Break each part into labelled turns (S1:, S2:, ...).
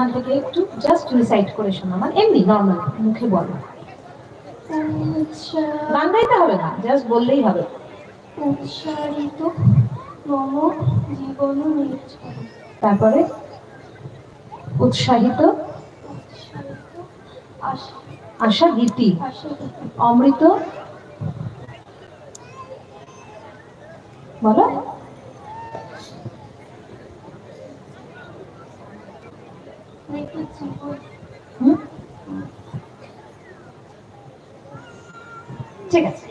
S1: ওখান থেকে একটু জাস্ট রিসাইট করে শোনা, মানে এমনি নর্মাল মুখে বলো, গান গাইতে হবে না, জাস্ট বললেই হবে।
S2: উৎসাহিত মম জীবন নির্ঝর।
S1: তারপরে উৎসাহিত আশা গীতি, অমৃত বলো, ঠিক আছে,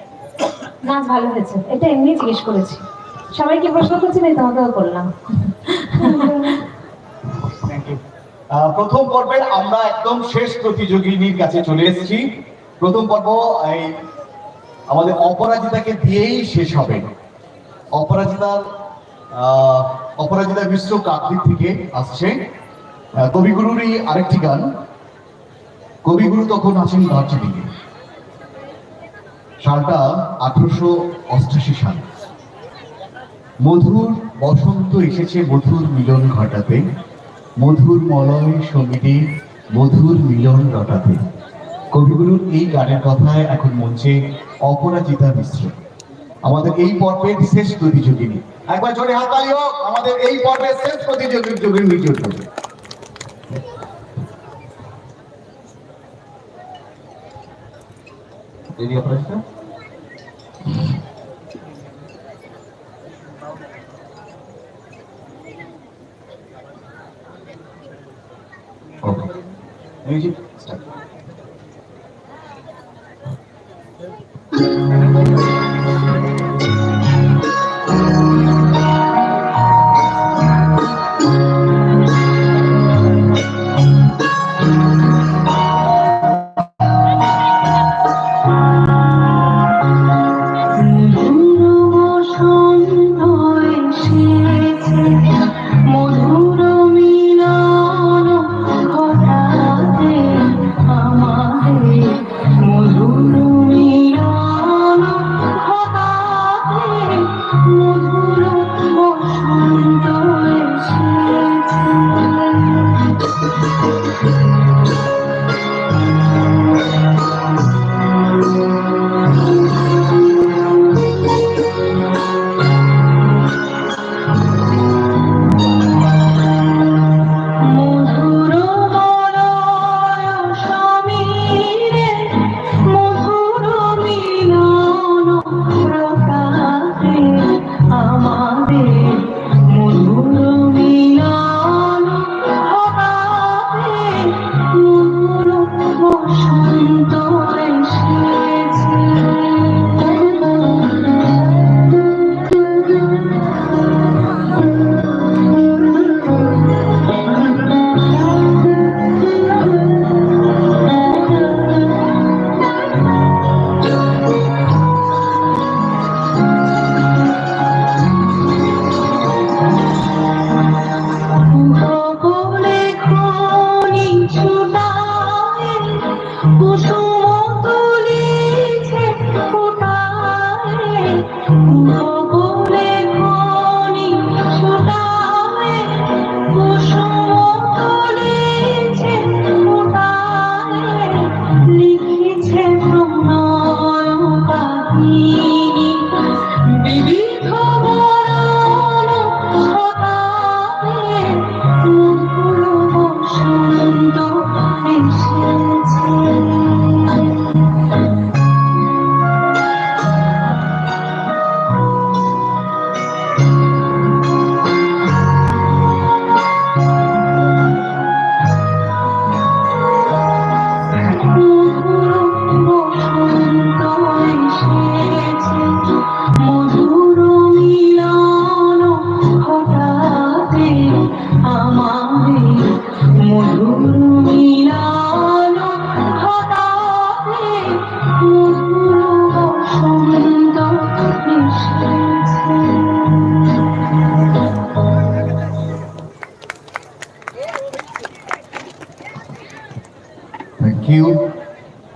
S1: নাচ ভালো হয়েছে, এটা এমনি জিজ্ঞেস করেছি, সবাইকে প্রশ্ন করছি না, তোমাকেও করলাম।
S3: প্রথম পর্বের আমরা একদম শেষ প্রতিযোগিনীর কাছে চলে এসেছি। প্রথম পর্ব এই আমাদের অপরাজিতাকে দিয়েই শেষ হবে। অপরাজিতা মিশ্র কাকদ্বীপ থেকে আসছে। কবিগুরুরই আরেকটি গান। কবিগুরু তখন আছেন দার্জিলিংয়ে, সালটা 1888 সাল। মধুর বসন্ত এসেছে মধুর মিলন ঘটাতে, মধুর মলয় সঙ্গীতে মধুর মিলন রটাতে। কবিগুরুর এই গানের কথায় এখন মঞ্চে অপরাজিতা মিশ্র, আমাদের এই পর্বের শেষ প্রতিযোগিনী। একবার জোরে হাততালি হোক আমাদের এই পর্বের শেষ প্রতিযোগিনীর জন্য। অপরাজিতা, okay. Music start.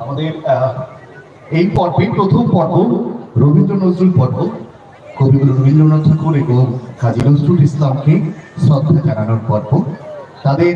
S3: আমাদের এই পর্বে প্রথম পর্ব রবীন্দ্র নজরুল পর্ব। কবিগুরু রবীন্দ্রনাথ ঠাকুর এবং কাজী নজরুল ইসলামকে শ্রদ্ধা জানানোর পর্ব। তাদের